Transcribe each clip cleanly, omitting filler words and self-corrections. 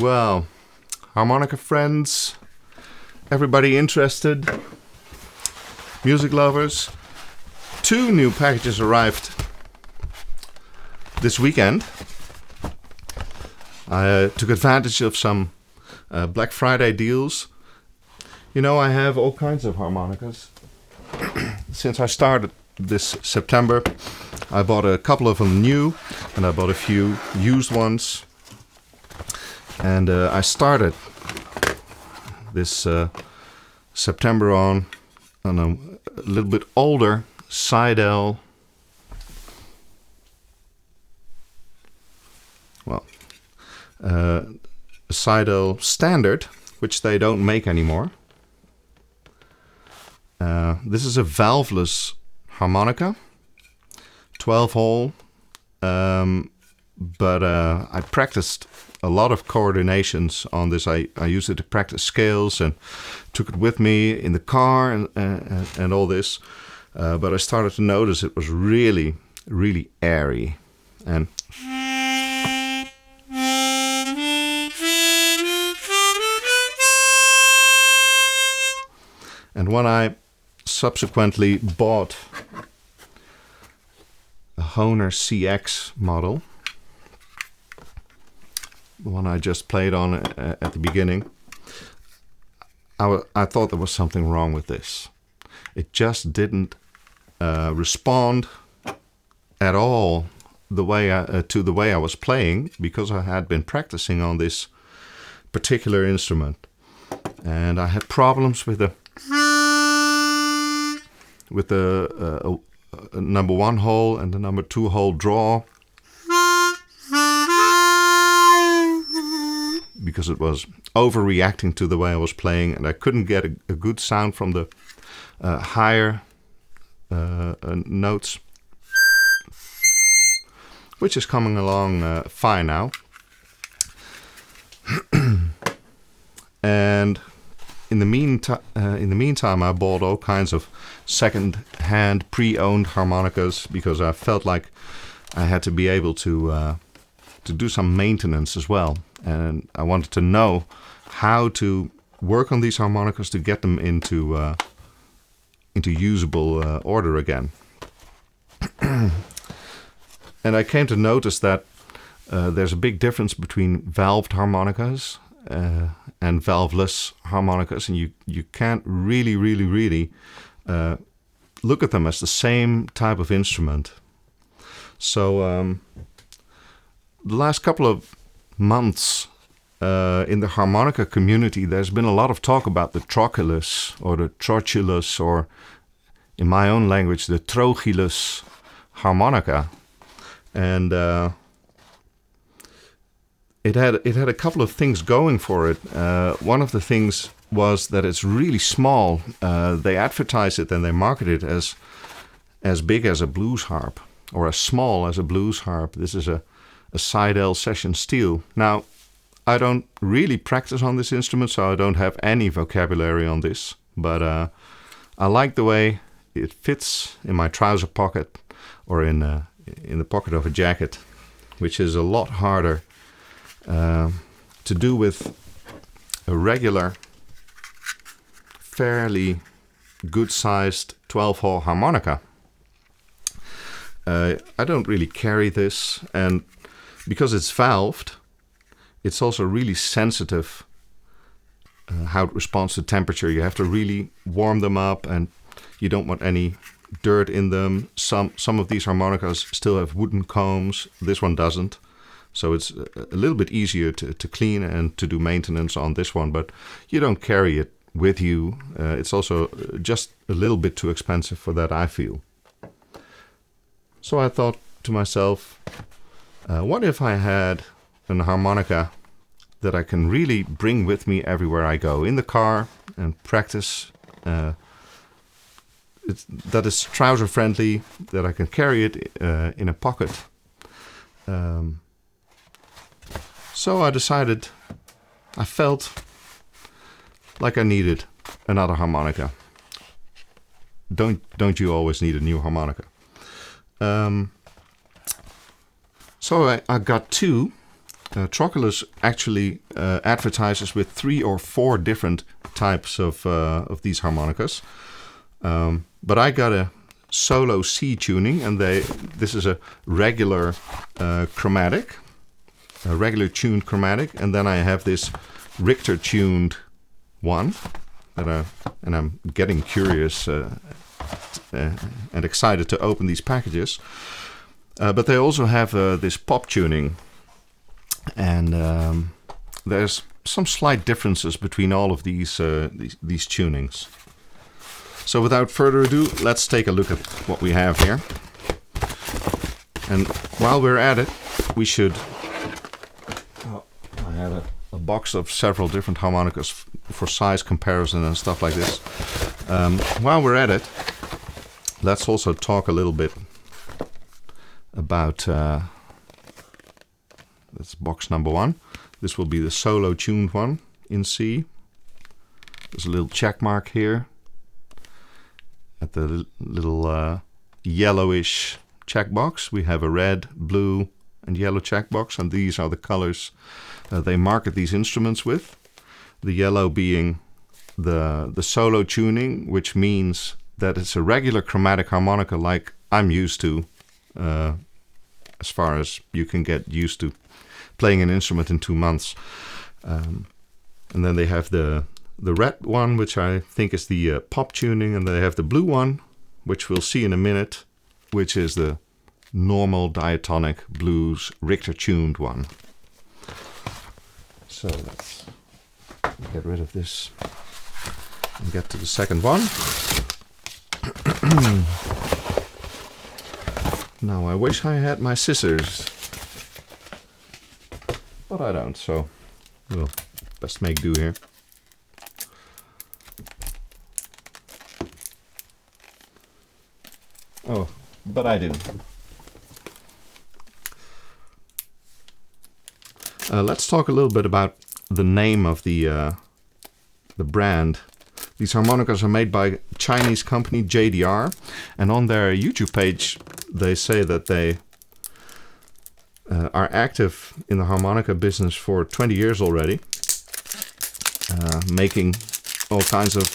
Well, harmonica friends, everybody interested, music lovers, 2 new packages arrived this weekend. I took advantage of some Black Friday deals. You know, I have all kinds of harmonicas. Since I started this September, I bought a couple of them new, and I bought a few used ones. And I started this September on a little bit older Seidel, Seidel Standard, which they don't make anymore. This is a valveless harmonica, 12-hole, but I practiced a lot of coordinations on this. I used it to practice scales and took it with me in the car and all this. But I started to notice it was really, really airy. And when I subsequently bought a Hohner CX model, the one I just played on at the beginning, I thought there was something wrong with this. It just didn't respond at all the way to the way I was playing, because I had been practicing on this particular instrument, and I had problems with the number 1 hole and the number 2 hole draw, because it was overreacting to the way I was playing, and I couldn't get a good sound from the higher notes, which is coming along fine now. And in the meantime, I bought all kinds of second-hand, pre-owned harmonicas, because I felt like I had to be able to do some maintenance as well, and I wanted to know how to work on these harmonicas to get them into usable order again. And I came to notice that there's a big difference between valved harmonicas and valveless harmonicas, and you can't really look at them as the same type of instrument. So the last couple of months in the harmonica community, there's been a lot of talk about the Trochilus or the Trochilus, or in my own language, the Trochilus harmonica. And it had a couple of things going for it. One of the things was that it's really small. They advertise it and they market it as big as a blues harp, or as small as a blues harp. This is a Seidel session steel. Now, I don't really practice on this instrument, so I don't have any vocabulary on this. But I like the way it fits in my trouser pocket, or in the pocket of a jacket, which is a lot harder to do with a regular, fairly good-sized 12-hole harmonica. I don't really carry this, and because it's valved, it's also really sensitive how it responds to temperature. You have to really warm them up, and you don't want any dirt in them. Some of these harmonicas still have wooden combs. This one doesn't. So it's a little bit easier to clean and to do maintenance on this one, but you don't carry it with you. It's also just a little bit too expensive for that, I feel. So I thought to myself, what if I had an harmonica that I can really bring with me everywhere I go, in the car, and practice, that is trouser friendly, that I can carry it in a pocket. So I decided, I felt like I needed another harmonica. Don't you always need a new harmonica? So I got 2 Trochilus actually advertises with 3 or 4 different types of these harmonicas. But I got a solo C tuning, and this is a regular chromatic, a regular tuned chromatic, and then I have this Richter tuned one and I'm getting curious and excited to open these packages. But they also have this pop tuning, and there's some slight differences between all of these tunings. So without further ado, let's take a look at what we have here. And while we're at it, we should... I have a box of several different harmonicas for size comparison and stuff like this. While we're at it, let's also talk a little bit about... that's box number 1. This will be the solo tuned one in C. There's a little check mark here at the little yellowish checkbox. We have a red, blue, and yellow checkbox, and these are the colors they market these instruments with. The yellow being the solo tuning, which means that it's a regular chromatic harmonica like I'm used to, as far as you can get used to playing an instrument in 2 months. And then they have the red one, which I think is the pop tuning, and they have the blue one, which we'll see in a minute, which is the normal diatonic blues Richter tuned one. So let's get rid of this and get to the second one. Now I wish I had my scissors, but I don't, so we'll best make do here. Oh, but I didn't. Let's talk a little bit about the name of the brand. These harmonicas are made by a Chinese company, JDR, and on their YouTube page they say that they are active in the harmonica business for 20 years already, making all kinds of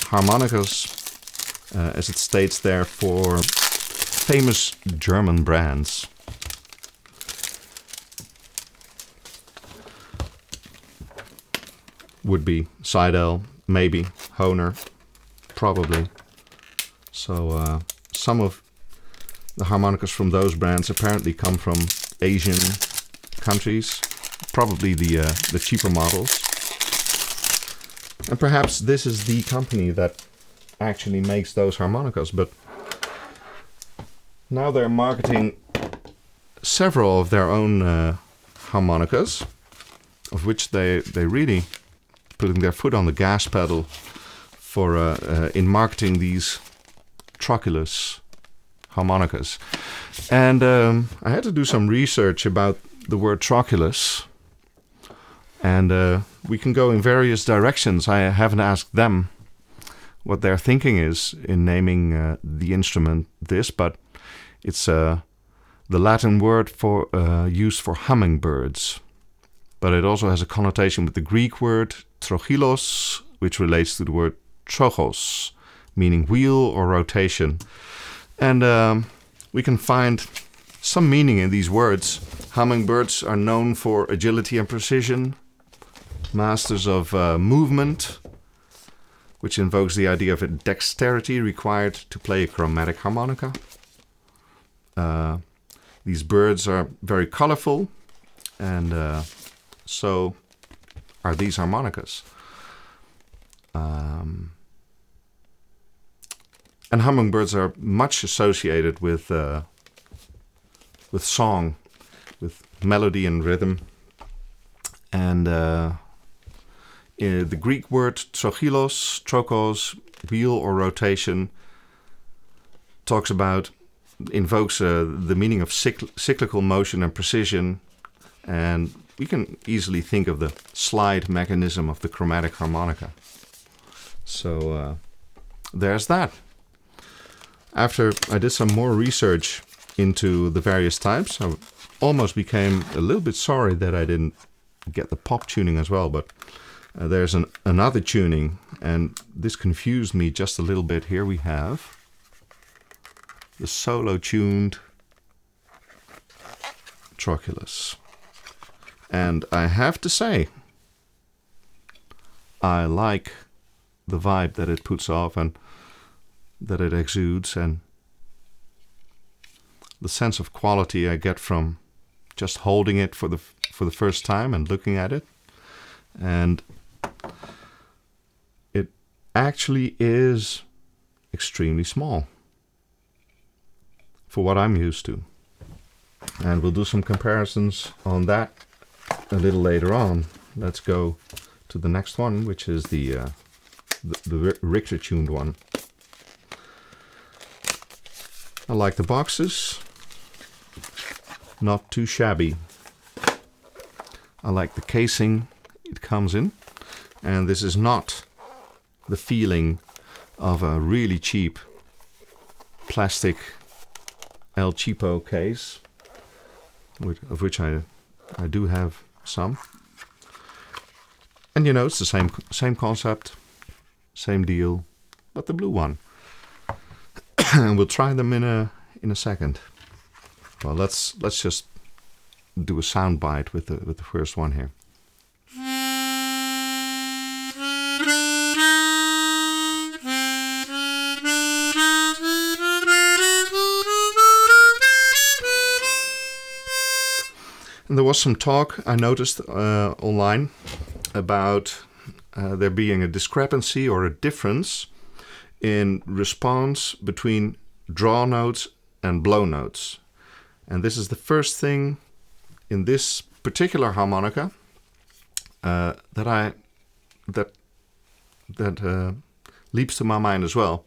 harmonicas, as it states there, for famous German brands. Would be Seidel, maybe Hohner, probably. So some of the harmonicas from those brands apparently come from Asian countries, probably the cheaper models. And perhaps this is the company that actually makes those harmonicas, but now they're marketing several of their own harmonicas, of which they really putting their foot on the gas pedal for in marketing these Trochilus harmonicas. And I had to do some research about the word Trochilus, and we can go in various directions. I haven't asked them what their thinking is in naming the instrument this, but it's the Latin word for used for hummingbirds. But it also has a connotation with the Greek word Trochilus, which relates to the word trochos, meaning wheel or rotation. And we can find some meaning in these words. Hummingbirds are known for agility and precision, masters of movement, which invokes the idea of a dexterity required to play a chromatic harmonica. These birds are very colorful, and so are these harmonicas. And hummingbirds are much associated with song, with melody and rhythm. And the Greek word trochilos, trokos, wheel or rotation, invokes the meaning of cyclical motion and precision, and we can easily think of the slide mechanism of the chromatic harmonica. So there's that. After I did some more research into the various types, I almost became a little bit sorry that I didn't get the pop tuning as well, but there's another tuning, and this confused me just a little bit. Here we have the solo tuned Trochilus, and I have to say I like the vibe that it puts off and that it exudes, and the sense of quality I get from just holding it for the first time and looking at it. And it actually is extremely small for what I'm used to. And we'll do some comparisons on that a little later on. Let's go to the next one, which is the Richter tuned one. I like the boxes, not too shabby. I like the casing it comes in, and this is not the feeling of a really cheap plastic El Cheapo case, of which I do have some. And you know, it's the same concept, same deal, but the blue one. And we'll try them in a second. Well, let's just do a sound bite with the first one here. And there was some talk I noticed online about there being a discrepancy or a difference in response between draw notes and blow notes. And this is the first thing in this particular harmonica that leaps to my mind as well.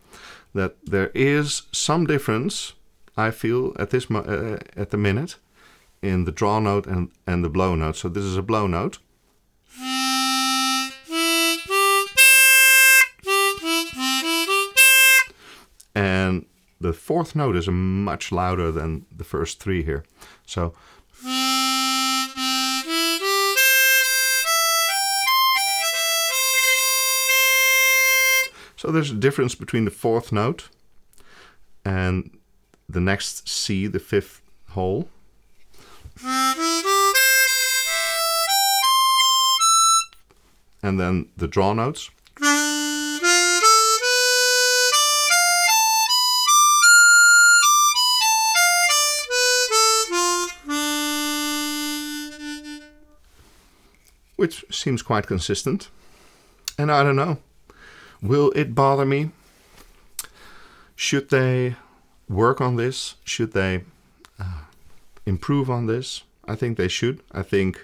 That there is some difference, I feel, at the minute, in the draw note and the blow note. So this is a blow note. And the fourth note is much louder than the first three here. So there's a difference between the fourth note and the next C, the fifth hole. And then the draw notes. Which seems quite consistent. And I don't know, will it bother me? Should they work on this? Should they improve on this? I think they should. I think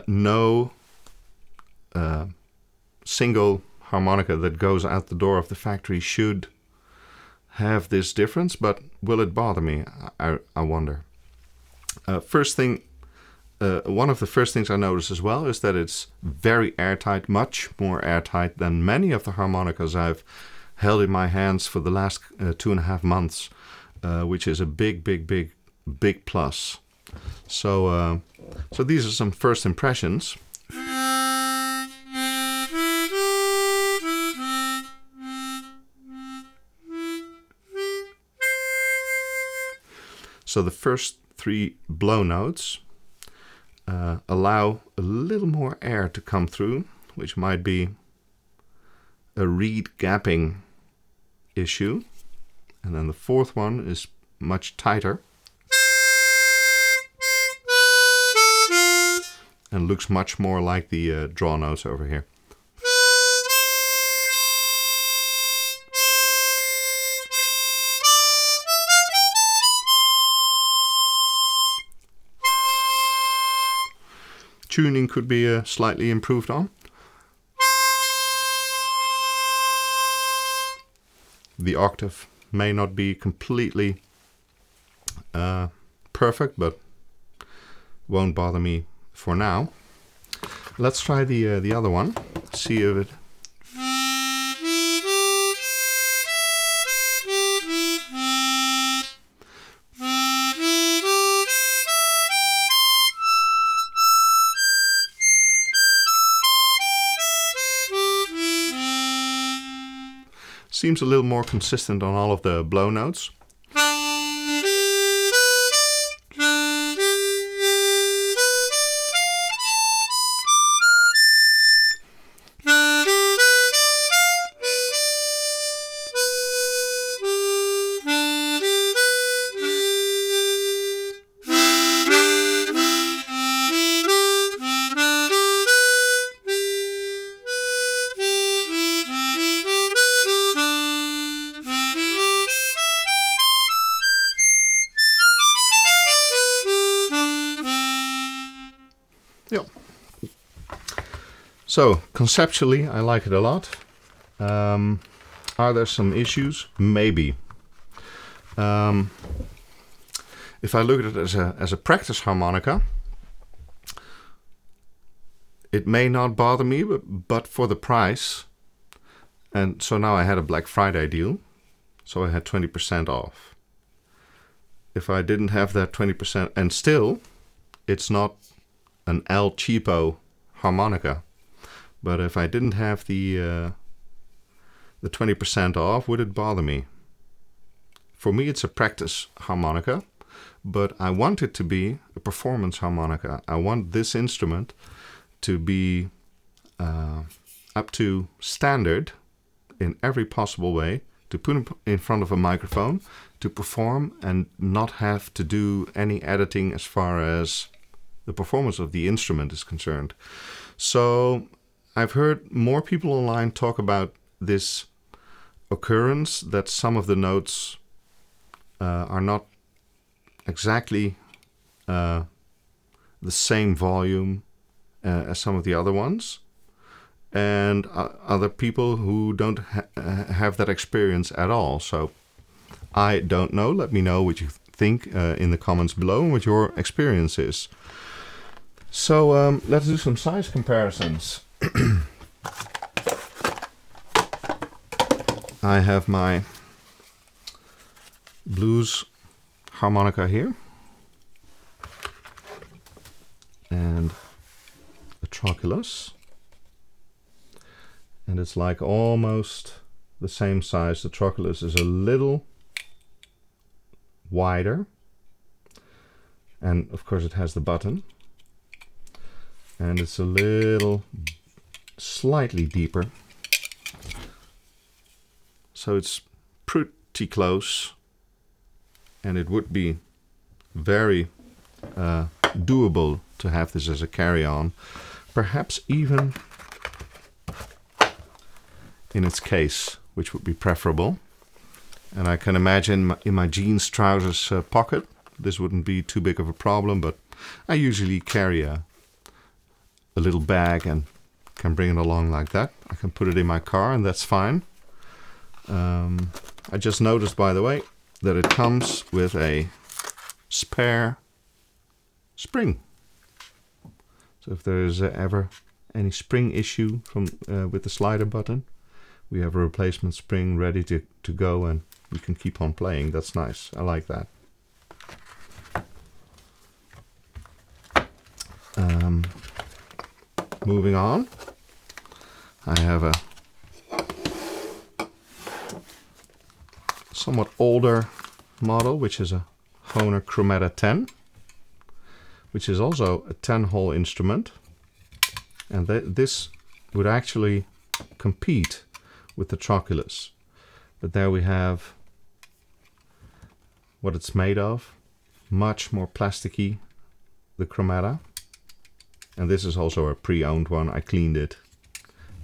no single harmonica that goes out the door of the factory should have this difference, but will it bother me? I wonder. First thing, one of the first things I noticed as well is that it's very airtight, much more airtight than many of the harmonicas I've held in my hands for the last 2.5 months, which is a big plus. So these are some first impressions. So the first three blow notes allow a little more air to come through, which might be a reed gapping issue. And then the fourth one is much tighter and looks much more like the draw notes over here. Tuning could be slightly improved on. The octave may not be completely perfect, but won't bother me for now. Let's try the other one. See if it. Seems a little more consistent on all of the blow notes. Yeah. So conceptually, I like it a lot. Are there some issues? Maybe. If I look at it as a practice harmonica, it may not bother me, but for the price. And so now I had a Black Friday deal, so I had 20% off. If I didn't have that 20%, and still, it's not an El Cheapo harmonica, but if I didn't have the 20% off, would it bother me? For me, it's a practice harmonica, but I want it to be a performance harmonica. I want this instrument to be up to standard in every possible way, to put it in front of a microphone, to perform and not have to do any editing as far as the performance of the instrument is concerned. So I've heard more people online talk about this occurrence that some of the notes are not exactly the same volume as some of the other ones, and other people who don't have that experience at all. So I don't know. Let me know what you think in the comments below and what your experience is. So let's do some size comparisons. I have my blues harmonica here and a Trochilus, and it's like almost the same size. The Trochilus is a little wider, and of course it has the button, and it's a little slightly deeper, so it's pretty close, and it would be very doable to have this as a carry-on, perhaps even in its case, which would be preferable. And I can imagine in my jeans trousers pocket this wouldn't be too big of a problem, but I usually carry a little bag and can bring it along like that. I can put it in my car and that's fine. I just noticed, by the way, that it comes with a spare spring. So if there is ever any spring issue from with the slider button, we have a replacement spring ready to go, and we can keep on playing. That's nice. I like that. Moving on, I have a somewhat older model, which is a Hohner Chromatic 10, which is also a 10-hole instrument, and this would actually compete with the Trochilus. But there we have what it's made of, much more plasticky, the Chromatic. And this is also a pre-owned one. I cleaned it,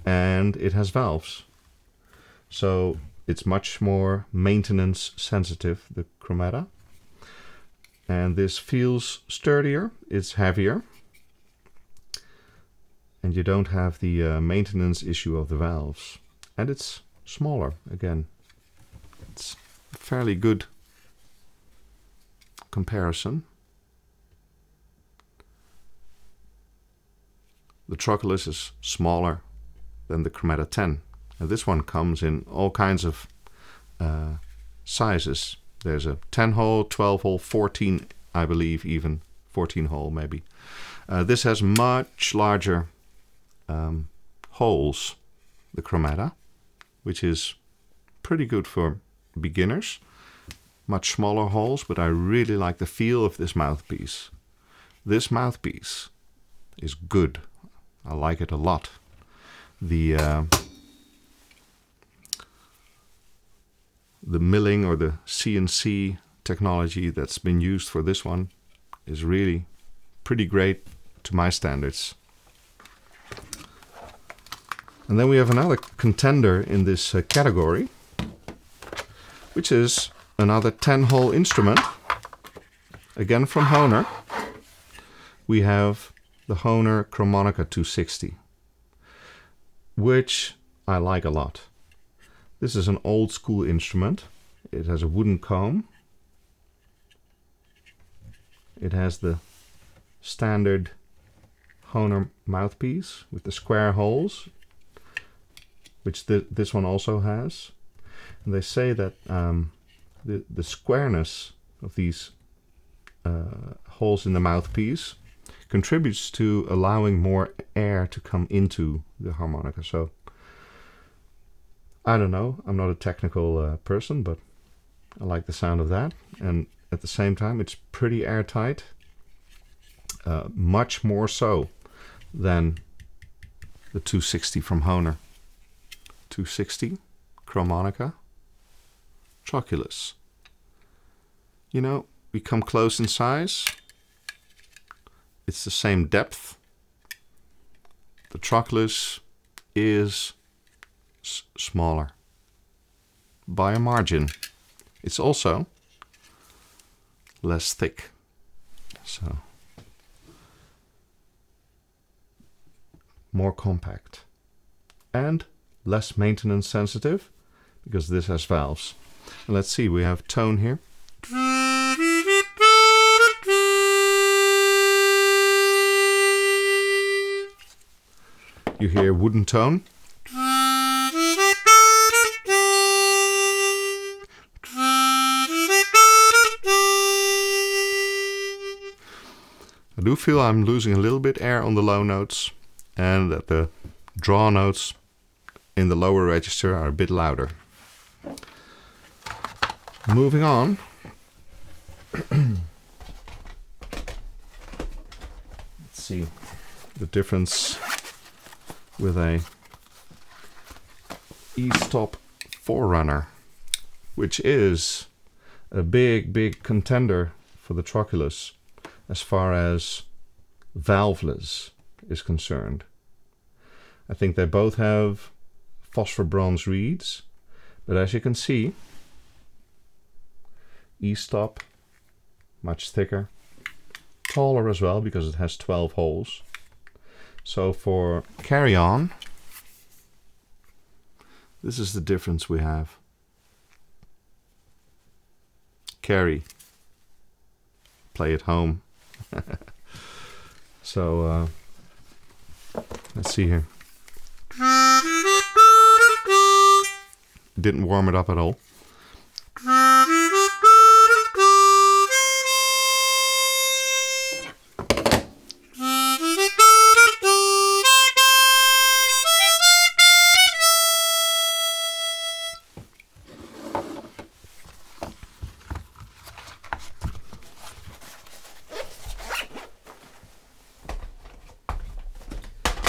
and it has valves, so it's much more maintenance sensitive, the Chromatic. And this feels sturdier, it's heavier, and you don't have the maintenance issue of the valves. And it's smaller again. It's a fairly good comparison. The Trochilus is smaller than the Chromatic 10. And this one comes in all kinds of sizes. There's a 10-hole, 12-hole, 14, I believe, even 14-hole maybe. This has much larger holes, the Chromatic, which is pretty good for beginners. Much smaller holes, but I really like the feel of this mouthpiece. This mouthpiece is good. I like it a lot. The milling or the CNC technology that's been used for this one is really pretty great to my standards. And then we have another contender in this category, which is another 10-hole instrument, again from Hohner. We have the Hohner Chromatica 260, which I like a lot. This is an old school instrument. It has a wooden comb. It has the standard Hohner mouthpiece with the square holes, which this one also has. And they say that the squareness of these holes in the mouthpiece contributes to allowing more air to come into the harmonica. So I don't know, I'm not a technical person, but I like the sound of that. And at the same time, it's pretty airtight, much more so than the 260 from Hohner. 260 Chromatica Trochilus. You know, we come close in size. It's the same depth. The Trochilus is smaller by a margin. It's also less thick. So more compact and less maintenance sensitive because this has valves. And let's see, we have tone here. You hear wooden tone. I do feel I'm losing a little bit air on the low notes and that the draw notes in the lower register are a bit louder. Moving on. Let's see the difference with a E-stop Forerunner, which is a big contender for the Trochilus as far as valveless is concerned. I think they both have phosphor bronze reeds, but as you can see, E-stop much thicker, taller as well because it has 12 holes. So for carry-on, this is the difference we have. Carry, play at home. So let's see here. Didn't warm it up at all.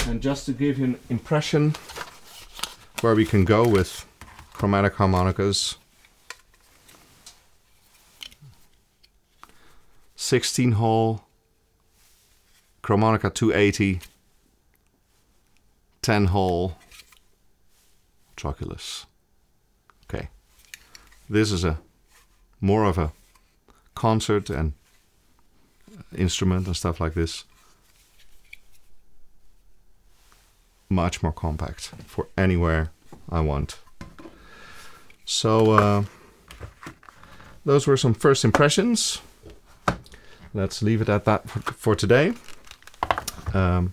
And just to give you an impression where we can go with chromatic harmonicas, 16-hole Chromatica 280, 10-hole Trochilus. Okay, this is a more of a concert and instrument and stuff like this. Much more compact for anywhere I want. So those were some first impressions. Let's leave it at that for today. I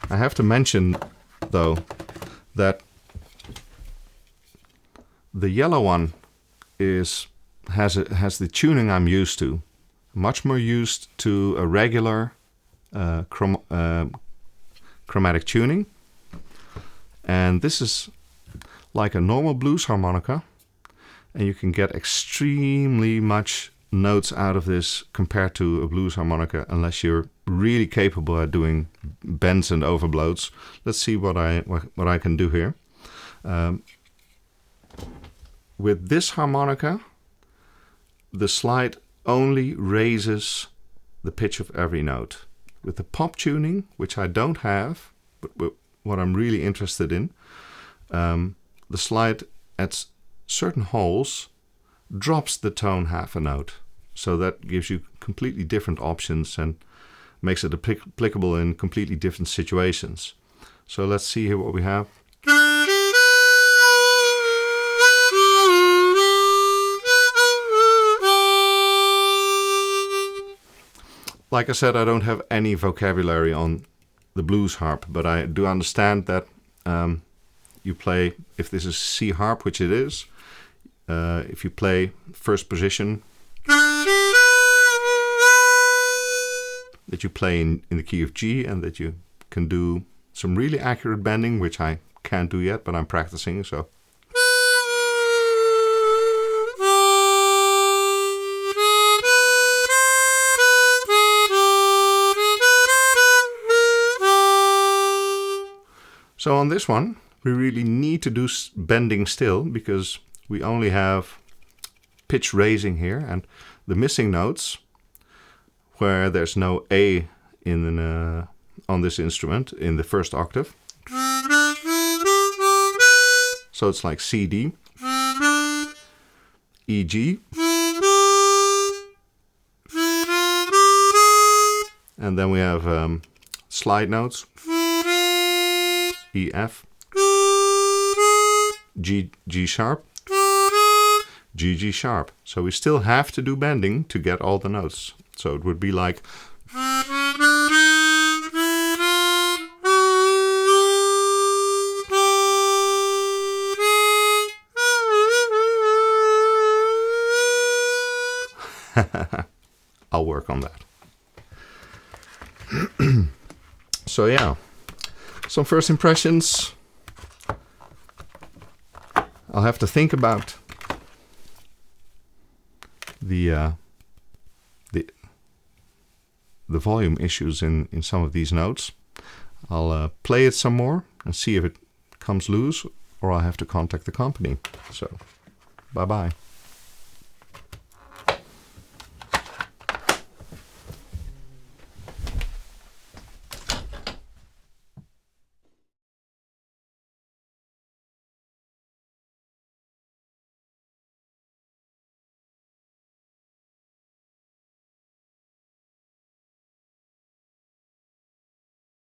have to mention though that the yellow one has the tuning I'm used to. Much more used to a regular chromatic tuning, and this is like a normal blues harmonica, and you can get extremely much notes out of this compared to a blues harmonica, unless you're really capable at doing bends and overblows. Let's see what I can do here. With this harmonica, the slide only raises the pitch of every note. With the pop tuning, which I don't have, but what I'm really interested in, the slide at certain holes drops the tone half a note. So that gives you completely different options and makes it applicable in completely different situations. So let's see here what we have. Like I said, I don't have any vocabulary on the blues harp, but I do understand that you play, if this is C harp, which it is, if you play first position, that you play in the key of G, and that you can do some really accurate bending, which I can't do yet, but I'm practicing, so. So on this one, we really need to do bending still, because we only have pitch raising here, and the missing notes, where there's no A in on this instrument in the first octave. So it's like C, D, E, G, and then we have slide notes. E, F, G, G sharp, G, G sharp. So we still have to do bending to get all the notes. So it would be like I'll work on that. So yeah. Some first impressions. I'll have to think about the volume issues in some of these notes. I'll play it some more and see if it comes loose, or I'll have to contact the company. So, bye-bye.